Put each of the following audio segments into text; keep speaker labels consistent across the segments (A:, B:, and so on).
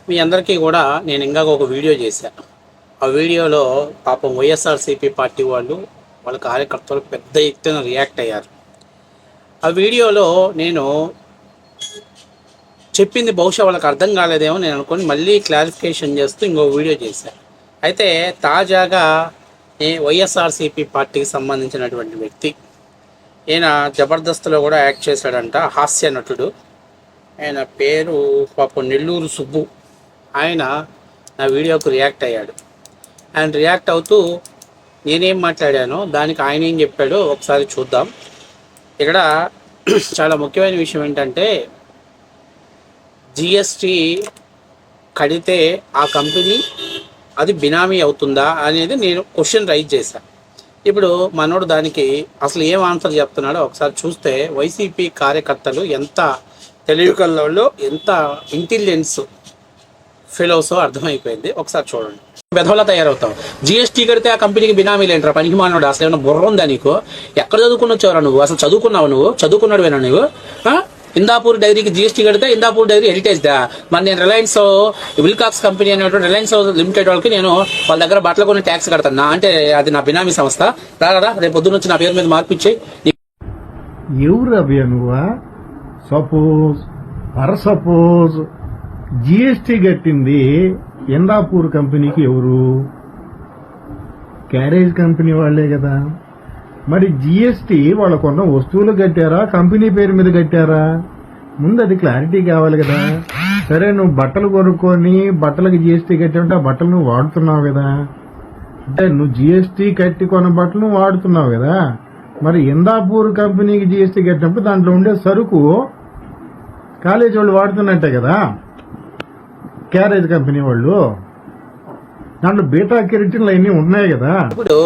A: మీ అందరికీ కూడా నేను ఇందాక ఒక వీడియో చేశాను. ఆ వీడియోలో పాపం వైఎస్ఆర్సీపీ పార్టీ వాళ్ళ కార్యకర్తలు పెద్ద ఎత్తున రియాక్ట్ అయ్యారు. ఆ వీడియోలో నేను చెప్పింది బహుశా వాళ్ళకి అర్థం కాలేదేమో నేను అనుకొని మళ్ళీ క్లారిఫికేషన్ చేస్తూ ఇంకో వీడియో చేశాను. అయితే తాజాగా వైఎస్ఆర్సీపీ పార్టీకి సంబంధించినటువంటి వ్యక్తి, ఈయన జబర్దస్త్లో కూడా యాక్ట్ చేశాడంట, హాస్య నటుడు. ఆయన పేరు పాపం నెల్లూరు సుబ్బు. ఆయన నా వీడియోకు రియాక్ట్ అయ్యాడు. ఆయన రియాక్ట్ అవుతూ నేనేం మాట్లాడానో దానికి ఆయన ఏం చెప్పాడో ఒకసారి చూద్దాం. ఇక్కడ చాలా ముఖ్యమైన విషయం ఏంటంటే, జిఎస్టీ కడితే ఆ కంపెనీ అది బినామీ అవుతుందా అనేది నేను క్వశ్చన్ రైజ్ చేశాను. ఇప్పుడు మనోడు దానికి అసలు ఏం ఆన్సర్ చెప్తున్నాడో ఒకసారి చూస్తే వైసీపీ కార్యకర్తలు ఎంత తెలివికల్లో, ఎంత ఇంటెలిజెన్స్ ఫెలోసో అర్థమైపోయింది. ఒకసారి చూడండి. బెధవలా తయారవుతావు. జిఎస్టీ కడితే ఆ కంపెనీకి బినామీలు ఏంట్రా పనికి మానవుడు? అసలు ఏమైనా బుర్ర ఉందా నీకు? ఎక్కడ చదువుకుని వచ్చావురా నువ్వు? అసలు చదువుకున్నావు నువ్వు? చదువుకున్నాడువేనా నువ్వు? ఇందాపూర్ డైరీకి జిఎస్టీ కడితే ఇందాపూర్ డైరీ హెరిటేజ్ దా? మరి నేను రిలయన్స్ విల్కాక్స్ కంపెనీ అనేటువంటి రిలయన్స్ లిమిటెడ్ వాళ్ళకి నేను వాళ్ళ దగ్గర బట్టలు కొని ట్యాక్స్ కడతాను అంటే అది నా బినామీ సంస్థ. రారా రేపు పొద్దున్న వచ్చి నా పేరు మీద మార్పిచ్చి.
B: ఎవరు అభయ నువ్వా? సపోజ్ జిఎస్టీ కట్టింది ఇందాపూర్ కంపెనీకి ఎవరు? క్యారేజ్ కంపెనీ వాళ్లే కదా. మరి జిఎస్టీ వాళ్ళ కొన్న వస్తువులు కట్టారా, కంపెనీ పేరు మీద కట్టారా? ముందు అది క్లారిటీ కావాలి కదా. సరే, నువ్వు బట్టలు కొనుక్కొని బట్టలకు జిఎస్టీ కట్టావంటే ఆ బట్టలు నువ్వు వాడుతున్నావు కదా. అంటే నువ్వు జిఎస్టీ కట్టి కొన్న బట్టలు నువ్వు వాడుతున్నావు కదా. మరి ఇందాపూర్ కంపెనీకి జిఎస్టీ కట్టినప్పుడు దాంట్లో ఉండే సరుకు కాలేజీ వాళ్ళు వాడుతున్నట్టే కదా, క్యారేజ్ కంపెనీ వాళ్ళు. దాంట్లో బీటా కెరటిన్లు అవన్నీ ఉన్నాయి కదా.
A: ఇప్పుడు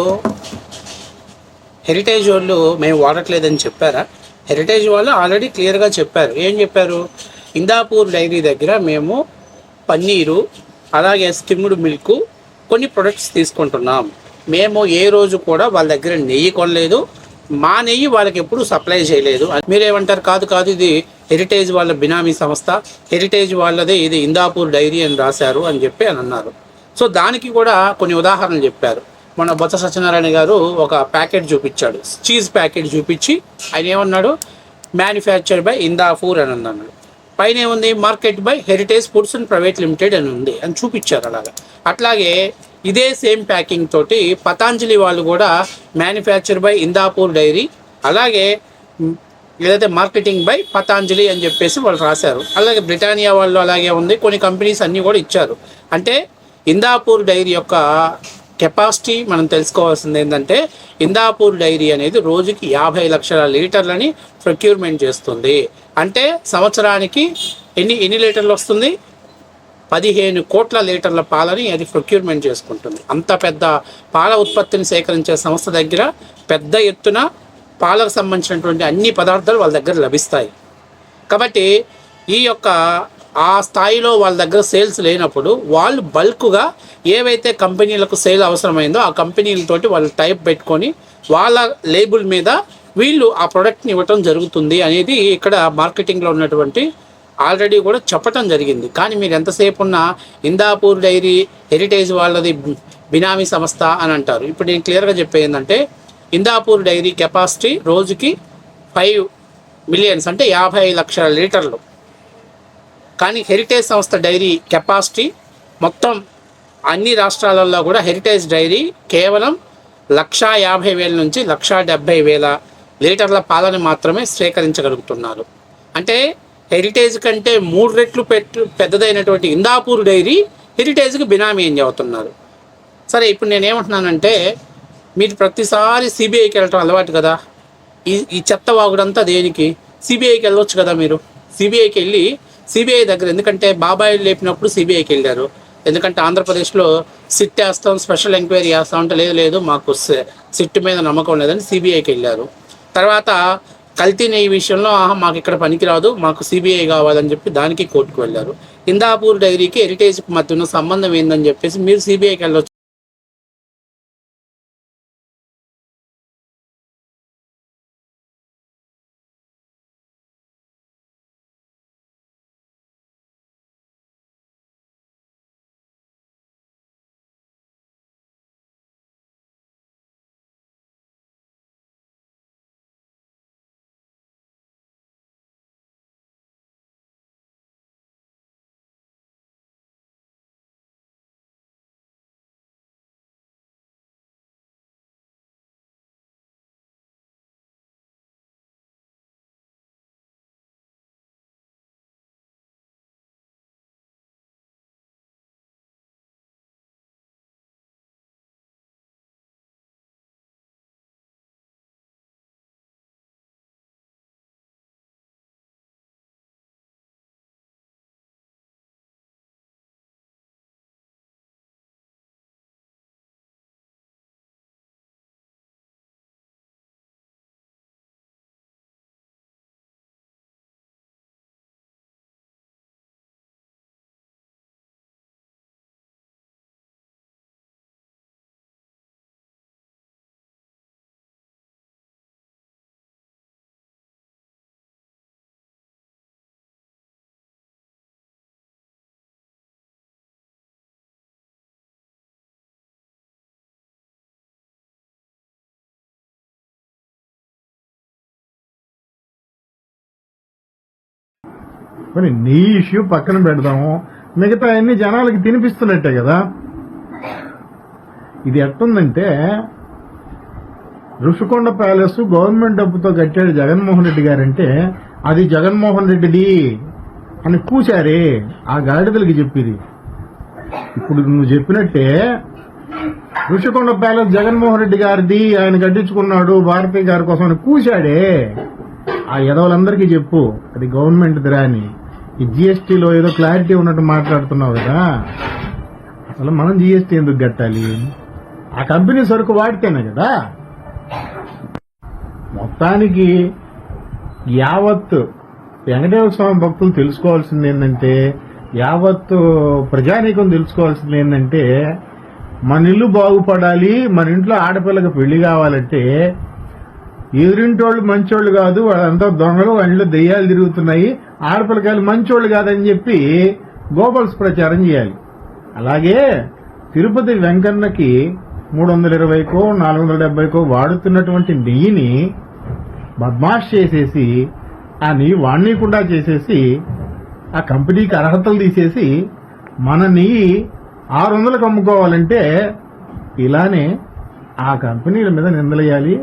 A: హెరిటేజ్ వాళ్ళు మేము వాడట్లేదని చెప్పారా? హెరిటేజ్ వాళ్ళు ఆల్రెడీ క్లియర్గా చెప్పారు. ఏం చెప్పారు? ఇందాపూర్ డైరీ దగ్గర మేము పన్నీరు, అలాగే స్కిమ్డ్ మిల్క్, కొన్ని ప్రొడక్ట్స్ తీసుకుంటున్నాం. మేము ఏ రోజు కూడా వాళ్ళ దగ్గర నెయ్యి కొనలేదు, మా నెయ్యి వాళ్ళకి ఎప్పుడు సప్లై చేయలేదు. మీరేమంటారు? కాదు ఇది హెరిటేజ్ వాళ్ళ బినామీ సంస్థ, హెరిటేజ్ వాళ్ళదే, ఇది ఇందాపూర్ డైరీ అని రాశారు అని చెప్పి అని అన్నారు. సో దానికి కూడా కొన్ని ఉదాహరణలు చెప్పారు. మన బొత్స సత్యనారాయణ గారు ఒక ప్యాకెట్ చూపించాడు, చీజ్ ప్యాకెట్ చూపించి ఆయన ఏమన్నాడు? మ్యానుఫ్యాక్చర్డ్ బై ఇందాపూర్ అని అన్నాడు. పైన ఏముంది? Market by heritage foods and private limited అని ఉంది అని చూపించారు. అట్లాగే ఇదే సేమ్ ప్యాకింగ్ తోటి పతాంజలి వాళ్ళు కూడా మ్యానుఫ్యాక్చర్ బై ఇందాపూర్ డైరీ, అలాగే ఏదైతే మార్కెటింగ్ బై పతాంజలి అని చెప్పేసి వాళ్ళు రాశారు. అలాగే బ్రిటానియా వాళ్ళు అలాగే ఉంది, కొన్ని కంపెనీస్ అన్నీ కూడా ఇచ్చారు. అంటే ఇందాపూర్ డైరీ యొక్క కెపాసిటీ మనం తెలుసుకోవాల్సింది ఏంటంటే, ఇందాపూర్ డైరీ అనేది రోజుకి 50 లక్షల లీటర్లని ప్రొక్యూర్మెంట్ చేస్తుంది. అంటే సంవత్సరానికి ఎన్ని లీటర్లు వస్తుంది? 15 కోట్ల లీటర్ల పాలని అది ప్రొక్యూర్మెంట్ చేసుకుంటుంది. అంత పెద్ద పాల ఉత్పత్తిని సేకరించే సంస్థ దగ్గర పెద్ద ఎత్తున పాలకు సంబంధించినటువంటి అన్ని పదార్థాలు వాళ్ళ దగ్గర లభిస్తాయి. కాబట్టి ఈ యొక్క ఆ స్థాయిలో వాళ్ళ దగ్గర సేల్స్ లేనప్పుడు వాళ్ళు బల్క్గా ఏవైతే కంపెనీలకు సేల్ అవసరమైందో ఆ కంపెనీలతోటి వాళ్ళు టైప్ పెట్టుకొని వాళ్ళ లేబుల్ మీద వీళ్ళు ఆ ప్రోడక్ట్ని ఇవ్వటం జరుగుతుంది అనేది ఇక్కడ మార్కెటింగ్లో ఉన్నటువంటి ఆల్రెడీ కూడా చెప్పటం జరిగింది. కానీ మీరు ఎంతసేపు ఉన్నా ఇందాపూర్ డైరీ హెరిటేజ్ వాళ్ళది బినామీ సంస్థ అని అంటారు. ఇప్పుడు నేను క్లియర్గా చెప్పేది ఏంటంటే, ఇందాపూర్ డైరీ కెపాసిటీ రోజుకి 5 మిలియన్స్ అంటే 50 లక్షల లీటర్లు. కానీ హెరిటేజ్ సంస్థ డైరీ కెపాసిటీ మొత్తం అన్ని రాష్ట్రాలలో కూడా హెరిటేజ్ డైరీ కేవలం 150,000 నుంచి 170,000 లీటర్ల పాలని మాత్రమే స్వీకరించగలుగుతున్నారు. అంటే హెరిటేజ్ కంటే 3 రెట్లు పెద్దదైనటువంటి ఇందాపూర్ డైరీ హెరిటేజ్కి బినామీ ఏం చెబుతున్నారు. సరే, ఇప్పుడు నేనేమంటున్నానంటే, మీరు ప్రతిసారి సిబిఐకి వెళ్ళటం అలవాటు కదా. ఈ చెత్త వాగుడంతా దేనికి? సిబిఐకి వెళ్ళొచ్చు కదా మీరు. సిబిఐకి వెళ్ళి సిబిఐ దగ్గర, ఎందుకంటే బాబాయ్ లేపినప్పుడు సిబిఐకి వెళ్ళారు. ఎందుకంటే ఆంధ్రప్రదేశ్లో సిట్ వేస్తాం, స్పెషల్ ఎంక్వైరీ వేస్తాం అంటే లేదు మాకు సిట్ మీద నమ్మకం లేదని సిబిఐకి వెళ్ళారు. తర్వాత కల్తీ నెయ్యి విషయంలో మాకు ఇక్కడ పనికిరాదు, మాకు సిబిఐ కావాలని చెప్పి దానికి కోర్టుకు వెళ్ళారు. ఇందాపూర్ డైరీకి హెరిటేజ్కి మధ్య ఉన్న సంబంధం ఏందని చెప్పేసి మీరు సిబిఐకి వెళ్ళొచ్చు.
B: మరి నీ ఇష్యూ పక్కన పెడదాము, మిగతా అన్ని జనాలకి తినిపిస్తున్నట్టే కదా. ఇది ఎట్టుందంటే ఋషికొండ ప్యాలెస్ గవర్నమెంట్ డబ్బుతో కట్టాడు జగన్మోహన్ రెడ్డి గారంటే అది జగన్మోహన్ రెడ్డిది అని కూశారే ఆ గాడిదలకి చెప్పిది. ఇప్పుడు నువ్వు చెప్పినట్టే ఋషికొండ ప్యాలెస్ జగన్మోహన్ రెడ్డి గారిది, ఆయన కట్టించుకున్నాడు భారతీయ గారి కోసం అని కూశాడే ఆ ఎదవలందరికీ చెప్పు అది గవర్నమెంట్ దిరా అని. ఈ జిఎస్టీలో ఏదో క్లారిటీ ఉన్నట్టు మాట్లాడుతున్నావు కదా, అసలు మనం జిఎస్టీ ఎందుకు కట్టాలి? ఆ కంపెనీ సరుకు వాడితేనే కదా. మొత్తానికి యావత్ వెంకటేశ్వర స్వామి భక్తులు తెలుసుకోవాల్సింది ఏంటంటే, యావత్ ప్రజానీకం తెలుసుకోవాల్సింది ఏంటంటే, మన ఇల్లు బాగుపడాలి, మన ఇంట్లో ఆడపిల్లకి పెళ్లి కావాలంటే ఎదురింటోళ్ళు మంచోళ్ళు కాదు, వాళ్ళంతా దొంగలు, వాళ్ళ దెయ్యాలు తిరుగుతున్నాయి, ఆడపిల్లకాయలు మంచోళ్ళు కాదని చెప్పి గోపాల్స్ ప్రచారం చేయాలి. అలాగే తిరుపతి వెంకన్నకి 320కో 470కో వాడుతున్నటువంటి నెయ్యిని బద్మాష్ చేసేసి ఆ నెయ్యి వాడనీయకుండా చేసేసి ఆ కంపెనీకి అర్హతలు తీసేసి మన నెయ్యి 600కు అమ్ముకోవాలంటే ఇలానే ఆ కంపెనీల మీద నిందలేయాలి,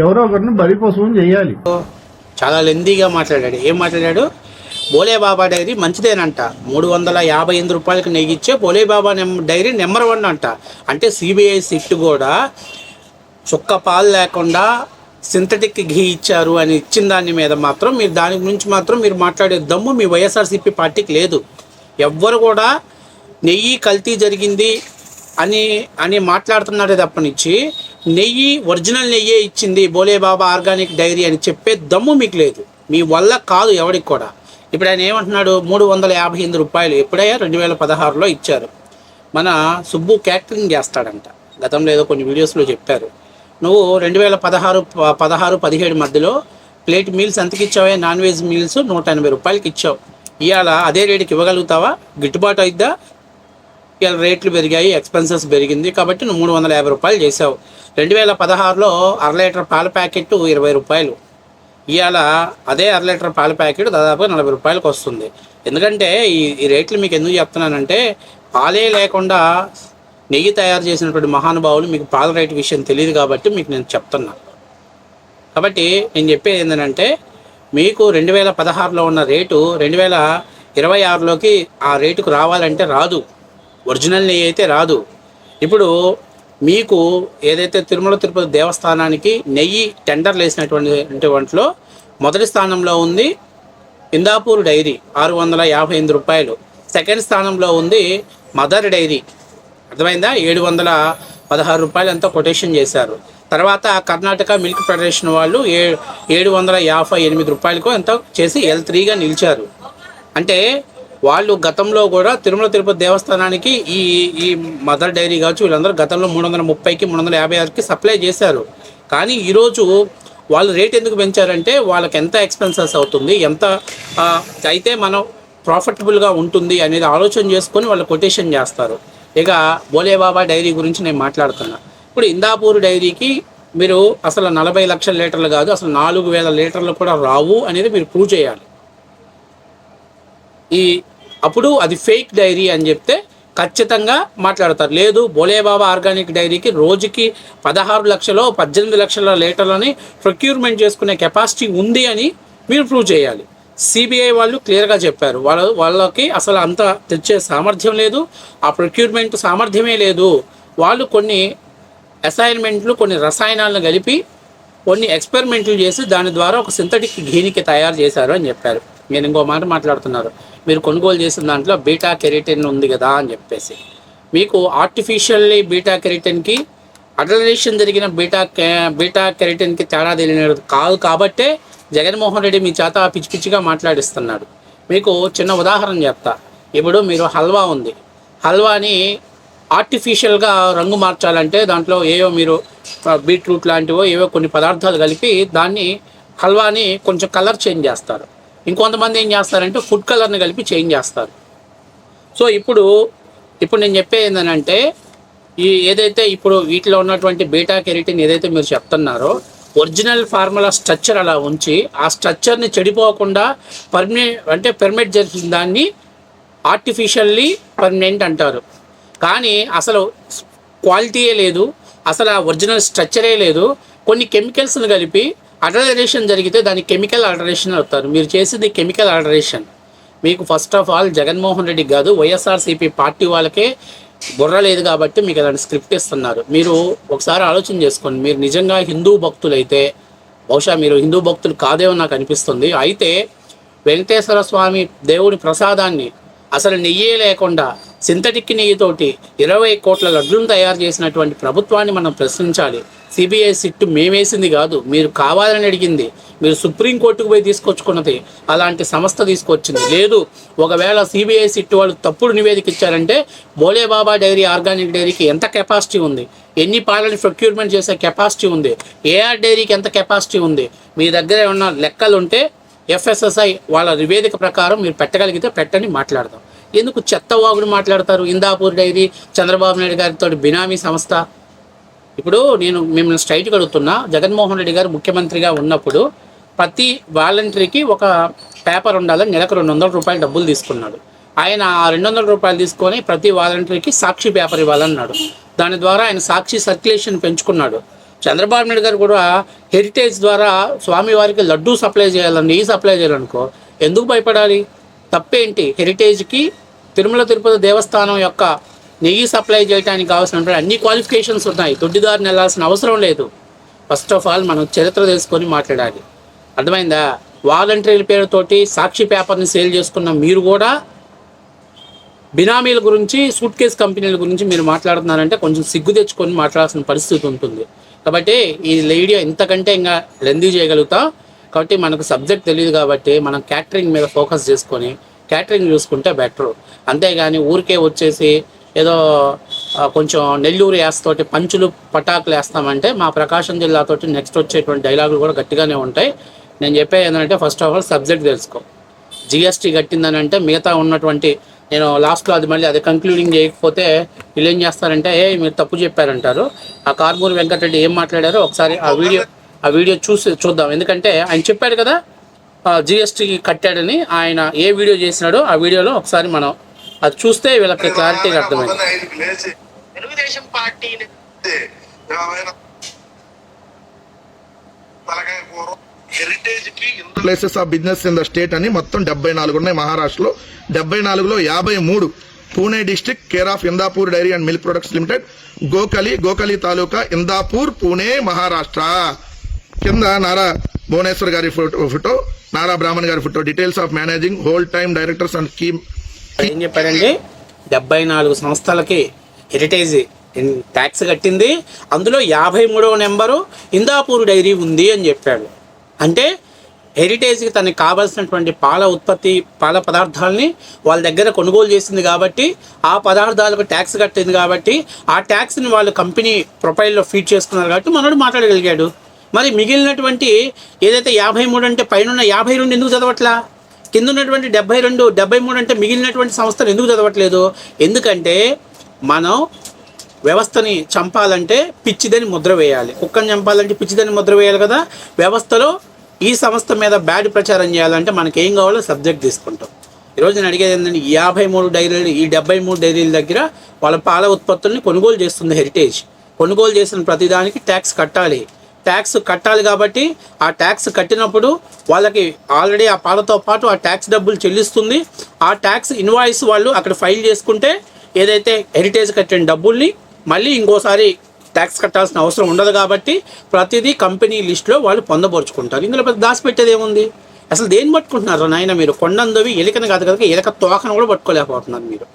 B: ఎవరో ఒకరిని బలిపశువుని చేయాలి.
A: చాలా లెందీగా మాట్లాడాడు. ఏం మాట్లాడాడు? బోలేబాబా డైరీ మంచిదేనంట, 358 రూపాయలకి నెయ్యిచ్చే బోలేబాబా డైరీ నెంబర్ 1 అంట. అంటే సిబిఐ సిట్ కూడా చుక్క పాలు లేకుండా సింథటిక్ ఘీ ఇచ్చారు అని ఇచ్చిన దాని మీద మాత్రం మీరు దాని గురించి మాత్రం మీరు మాట్లాడే దమ్ము మీ వైఎస్ఆర్సీపీ పార్టీకి లేదు. ఎవ్వరు కూడా నెయ్యి కల్తీ జరిగింది అని అని మాట్లాడుతున్నాడే తప్పనిచ్చి నెయ్యి ఒరిజినల్ నెయ్యే ఇచ్చింది బోలేబాబా ఆర్గానిక్ డైరీ అని చెప్పే దమ్ము మీకు లేదు. మీ వల్ల కాదు ఎవరికి కూడా. ఇప్పుడు ఆయన ఏమంటున్నాడు? 358 రూపాయలు ఎప్పుడయ్యా 2016లో ఇచ్చారు. మన సుబ్బు క్యాటరింగ్ చేస్తాడంట, గతంలో ఏదో కొన్ని వీడియోస్లో చెప్పారు. నువ్వు 2016-17 మధ్యలో ప్లేట్ మీల్స్ ఎంతకి ఇచ్చావా? నాన్ వెజ్ మీల్స్ 180 రూపాయలకి ఇచ్చావు. ఇవాళ అదే రేటుకి ఇవ్వగలుగుతావా? గిట్టుబాటు అయిద్దా? ఇవాళ రేట్లు పెరిగాయి, ఎక్స్పెన్సెస్ పెరిగింది కాబట్టి నువ్వు 350 రూపాయలు చేసావు. 2016లో 1/2 లీటర్ పాల ప్యాకెట్ 20 రూపాయలు. ఇవాళ అదే 1/2 లీటర్ పాల ప్యాకెట్ దాదాపుగా 40 రూపాయలకు వస్తుంది. ఎందుకంటే ఈ రేట్లు మీకు ఎందుకు చెప్తున్నానంటే, పాలే లేకుండా నెయ్యి తయారు చేసినటువంటి మహానుభావులు మీకు పాల రేటు విషయం తెలియదు కాబట్టి మీకు నేను చెప్తున్నా. కాబట్టి నేను చెప్పేది ఏంటంటే, మీకు 2016లో ఉన్న రేటు 2026లోకి ఆ రేటుకు రావాలంటే రాదు. ఒరిజినల్ నెయ్యి అయితే రాదు. ఇప్పుడు మీకు ఏదైతే తిరుమల తిరుపతి దేవస్థానానికి నెయ్యి టెండర్లు వేసినటువంటి వాటిలో మొదటి స్థానంలో ఉంది ఇందాపూర్ డైరీ 658 రూపాయలు. సెకండ్ స్థానంలో ఉంది మదర్ డైరీ, అర్థమైందా? 716 రూపాయలు ఎంతో కొటేషన్ చేశారు. తర్వాత కర్ణాటక మిల్క్ ఫెడరేషన్ వాళ్ళు 758 రూపాయలకో ఎంతో చేసి L3గా నిలిచారు. అంటే వాళ్ళు గతంలో కూడా తిరుమల తిరుపతి దేవస్థానానికి ఈ మదర్ డైరీ కావచ్చు వీళ్ళందరూ గతంలో 330కి 356కి సప్లై చేశారు. కానీ ఈరోజు వాళ్ళు రేట్ ఎందుకు పెంచారంటే వాళ్ళకి ఎంత ఎక్స్పెన్సెస్ అవుతుంది, ఎంత అయితే మనం ప్రాఫిటబుల్గా ఉంటుంది అనేది ఆలోచన చేసుకొని వాళ్ళు కొటేషన్ చేస్తారు. ఇక బోలేబాబా డైరీ గురించి నేను మాట్లాడుతున్నా. ఇప్పుడు ఇందాపూర్ డైరీకి మీరు అసలు 40 లక్షల లీటర్లు కాదు, అసలు 4000 లీటర్లు కూడా రావు అనేది మీరు ప్రూవ్ చేయాలి. అప్పుడు అది ఫేక్ డైరీ అని చెప్తే ఖచ్చితంగా మాట్లాడతారు. లేదు బోలేబాబా ఆర్గానిక్ డైరీకి రోజుకి 16 లక్షలు 18 లక్షల లీటర్లని ప్రొక్యూర్మెంట్ చేసుకునే కెపాసిటీ ఉంది అని మీరు ప్రూవ్ చేయాలి. సిబిఐ వాళ్ళు క్లియర్గా చెప్పారు, వాళ్ళకి అసలు అంత తెచ్చే సామర్థ్యం లేదు, ఆ ప్రొక్యూర్మెంట్ సామర్థ్యమే లేదు. వాళ్ళు కొన్ని అసైన్మెంట్లు, కొన్ని రసాయనాలను కలిపి కొన్ని ఎక్స్పెరిమెంట్లు చేసి దాని ద్వారా ఒక సింథటిక్ ఘీనికి తయారు చేశారు అని చెప్పారు. నేను ఇంకో మాట మాట్లాడుతున్నారు, మీరు కొనుగోలు చేసిన దాంట్లో బీటా కెరటిన్ ఉంది కదా అని చెప్పేసి. మీకు ఆర్టిఫిషియల్లీ బీటా కెరటిన్కి అడల్టరేషన్ జరిగిన బీటా కెరటిన్కి తేడా తెలియదు కాదు. కాబట్టే జగన్మోహన్ రెడ్డి మీ చేత పిచ్చి పిచ్చిగా మాట్లాడిస్తున్నాడు. మీకు చిన్న ఉదాహరణ చెప్తా. ఇప్పుడు మీరు హల్వా ఉంది, హల్వాని ఆర్టిఫిషియల్గా రంగు మార్చాలంటే దాంట్లో ఏవో మీరు బీట్రూట్ లాంటివో ఏవో కొన్ని పదార్థాలు కలిపి దాన్ని హల్వాని కొంచెం కలర్ చేంజ్ చేస్తారు. ఇంకొంతమంది ఏం చేస్తారంటే ఫుడ్ కలర్ని కలిపి చేంజ్ చేస్తారు. సో ఇప్పుడు నేను చెప్పేది ఏంటంటే, ఏదైతే ఇప్పుడు వీటిలో ఉన్నటువంటి బీటా కెరటిన్ ఏదైతే మీరు చెప్తున్నారో ఒరిజినల్ ఫార్ములా స్ట్రక్చర్ అలా ఉంచి ఆ స్ట్రక్చర్ని చెడిపోకుండా పెర్మిట్ చేసిన దాన్ని ఆర్టిఫిషియల్లీ పర్మనెంట్ అంటారు. కానీ అసలు క్వాలిటీయే లేదు, అసలు ఆ ఒరిజినల్ స్ట్రక్చరే లేదు. కొన్ని కెమికల్స్ని కలిపి అల్టరేషన్ జరిగితే దాన్ని కెమికల్ అల్టరేషన్ అవుతారు. మీరు చేసింది కెమికల్ అల్టరేషన్. మీకు ఫస్ట్ ఆఫ్ ఆల్ జగన్మోహన్ రెడ్డికి కాదు, వైఎస్ఆర్సీపీ పార్టీ వాళ్ళకే బుర్ర లేదు కాబట్టి మీకు అలాంటి స్క్రిప్ట్ ఇస్తున్నారు. మీరు ఒకసారి ఆలోచన చేసుకోండి. మీరు నిజంగా హిందూ భక్తులైతే, బహుశా మీరు హిందూ భక్తులు కాదేమో నాకు అనిపిస్తుంది, అయితే వెంకటేశ్వర స్వామి దేవుడి ప్రసాదాన్ని అసలు నెయ్యే లేకుండా సింథటిక్ నెయ్యితోటి 20 కోట్ల లడ్లను తయారు చేసినటువంటి ప్రభుత్వాన్ని మనం ప్రశ్నించాలి. సిబిఐ సిట్టు మేమేసింది కాదు, మీరు కావాలని అడిగింది, మీరు సుప్రీంకోర్టుకు పోయి తీసుకొచ్చుకున్నది, అలాంటి సంస్థ తీసుకొచ్చింది. లేదు ఒకవేళ సిబిఐ సిట్టు వాళ్ళు తప్పుడు నివేదిక ఇచ్చారంటే బోలేబాబా డైరీ ఆర్గానిక్ డైరీకి ఎంత కెపాసిటీ ఉంది, ఎన్ని పాలని ప్రొక్యూర్మెంట్ చేసే కెపాసిటీ ఉంది, ఏఆర్ డైరీకి ఎంత కెపాసిటీ ఉంది, మీ దగ్గర ఉన్న లెక్కలు ఉంటే ఎఫ్ఎస్ఎస్ఐ వాళ్ళ నివేదిక ప్రకారం మీరు పెట్టగలిగితే పెట్టని మాట్లాడదాం. ఎందుకు చెత్త వాగుడు మాట్లాడతారు? ఇందాపూర్ డైరీ చంద్రబాబు నాయుడు గారితో బినామీ సంస్థ. ఇప్పుడు నేను మిమ్మల్ని స్ట్రైట్గా అడుగుతున్నా, జగన్మోహన్ రెడ్డి గారు ముఖ్యమంత్రిగా ఉన్నప్పుడు ప్రతి వాలంటరీకి ఒక పేపర్ ఉండాలని నెలకు 200 రూపాయలు డబ్బులు తీసుకున్నాడు. ఆయన ఆ 200 రూపాయలు తీసుకొని ప్రతి వాలంటరీకి సాక్షి పేపర్ ఇవ్వాలన్నాడు. దాని ద్వారా ఆయన సాక్షి సర్క్యులేషన్ పెంచుకున్నాడు. చంద్రబాబు నాయుడు గారు కూడా హెరిటేజ్ ద్వారా స్వామివారికి లడ్డూ సప్లై చేయాలని, నెయ్యి సప్లై చేయాలనుకో, ఎందుకు భయపడాలి? తప్పేంటి? హెరిటేజ్కి తిరుమల తిరుపతి దేవస్థానం యొక్క నెయ్యి సప్లై చేయడానికి కావాల్సిన అన్ని క్వాలిఫికేషన్స్ ఉన్నాయి. దొడ్డిదారిని వెళ్ళాల్సిన అవసరం లేదు. ఫస్ట్ ఆఫ్ ఆల్ మనం చరిత్ర తెలుసుకొని మాట్లాడాలి. అర్థమైందా? వాలంటీర్ల పేరుతోటి సాక్షి పేపర్ని సేల్ చేసుకున్న మీరు కూడా బినామీల గురించి, సూట్ కేస్ కంపెనీల గురించి మీరు మాట్లాడుతున్నారంటే కొంచెం సిగ్గు తెచ్చుకొని మాట్లాడాల్సిన పరిస్థితి ఉంటుంది. కాబట్టి ఈ వీడియో ఇంతకంటే ఇంకా లెందీ చేయగలుగుతాం. కాబట్టి మనకు సబ్జెక్ట్ తెలియదు కాబట్టి మనం క్యాటరింగ్ మీద ఫోకస్ చేసుకొని క్యాటరింగ్ చూసుకుంటే బెటరు. అంతేగాని ఊరికే వచ్చేసి ఏదో కొంచెం నెల్లూరు యాస్తోటి పంచులు పటాకులు వేస్తామంటే మా ప్రకాశం జిల్లాతోటి నెక్స్ట్ వచ్చేటువంటి డైలాగులు కూడా గట్టిగానే ఉంటాయి. నేను చెప్పేది ఏంటంటే ఫస్ట్ ఆఫ్ ఆల్ సబ్జెక్ట్ తెలుసుకో. జిఎస్టీ కట్టిందని అంటే మిగతా ఉన్నటువంటి, నేను లాస్ట్లో అది మళ్ళీ అది కంక్లూడింగ్ చేయకపోతే వీళ్ళు ఏం చేస్తారంటే మీరు తప్పు చెప్పారంటారు. ఆ కార్మూరి వెంకటరెడ్డి ఏం మాట్లాడారో ఒకసారి ఆ వీడియో చూద్దాం. ఎందుకంటే ఆయన చెప్పాడు కదా జిఎస్టీ కట్టాడని, ఆయన ఏ వీడియో చేసినాడో ఆ వీడియోలో ఒకసారి మనం అది చూస్తే వీళ్ళకి క్లారిటీగా అర్థమైంది.
C: Telugu Desam party
D: places of business in the state అని మొత్తం 74 ఉన్నాయి మహారాష్ట్రలో. 74లో 53 Pune district, care of Indapur dairy and milk products limited, Gokali taluka, Indapur, Pune, Maharashtra. కింద నారా భువనేశ్వర్ గారి ఫోటో, నారా బ్రాహ్మణ్ గారి photo. Details of managing whole time directors and scheme.
A: ఏం చెప్పారండి? 74 సంస్థలకి హెరిటేజ్ ట్యాక్స్ కట్టింది, అందులో 53వ నెంబరు ఇందాపూర్ డైరీ ఉంది అని చెప్పాడు. అంటే హెరిటేజ్కి తనకి కావాల్సినటువంటి పాల పదార్థాలని వాళ్ళ దగ్గర కొనుగోలు చేసింది కాబట్టి, ఆ పదార్థాలకు ట్యాక్స్ కట్టింది కాబట్టి, ఆ ట్యాక్స్ని వాళ్ళు కంపెనీ ప్రొఫైల్లో ఫీడ్ చేసుకున్నారు కాబట్టి మనోడు మాట్లాడగలిగాడు. మరి మిగిలినటువంటి ఏదైతే 53 అంటే పైన 52 ఎందుకు చదవట్లా? కింద ఉన్నటువంటి 72, 73 అంటే మిగిలినటువంటి సంస్థలు ఎందుకు చదవట్లేదు? ఎందుకంటే మనం వ్యవస్థని చంపాలంటే పిచ్చిదని ముద్ర వేయాలి, కుక్కని చంపాలంటే పిచ్చిదని ముద్ర వేయాలి కదా. వ్యవస్థలో ఈ సంస్థ మీద బ్యాడ్ ప్రచారం చేయాలంటే మనకి ఏం కావాలో సబ్జెక్ట్ తీసుకుంటాం. ఈరోజు నేను అడిగేది ఏంటంటే 53 డైరీలు, ఈ 73 డైరీల దగ్గర వాళ్ళ పాల ఉత్పత్తుల్ని కొనుగోలు చేస్తుంది హెరిటేజ్. కొనుగోలు చేసిన ప్రతిదానికి ట్యాక్స్ కట్టాలి. ట్యాక్స్ కట్టాలి కాబట్టి ఆ ట్యాక్స్ కట్టినప్పుడు వాళ్ళకి ఆల్రెడీ ఆ పాలతో పాటు ఆ ట్యాక్స్ డబ్బులు చెల్లిస్తుంది. ఆ ట్యాక్స్ ఇన్వాయిస్ వాళ్ళు అక్కడ ఫైల్ చేసుకుంటే ఏదైతే హెరిటేజ్ కట్టిన డబ్బుల్ని మళ్ళీ ఇంకోసారి ట్యాక్స్ కట్టాల్సిన అవసరం ఉండదు. కాబట్టి ప్రతిదీ కంపెనీ లిస్టులో వాళ్ళు పొందపరుచుకుంటారు. ఇందులో పెద్ద దాచిపెట్టేది ఏముంది? అసలు దేన్ని పట్టుకుంటున్నారు నాయన మీరు? కొండందవి ఎలికను కాదు కదా, ఎలక తోకను కూడా పట్టుకోలేకపోతున్నారు మీరు.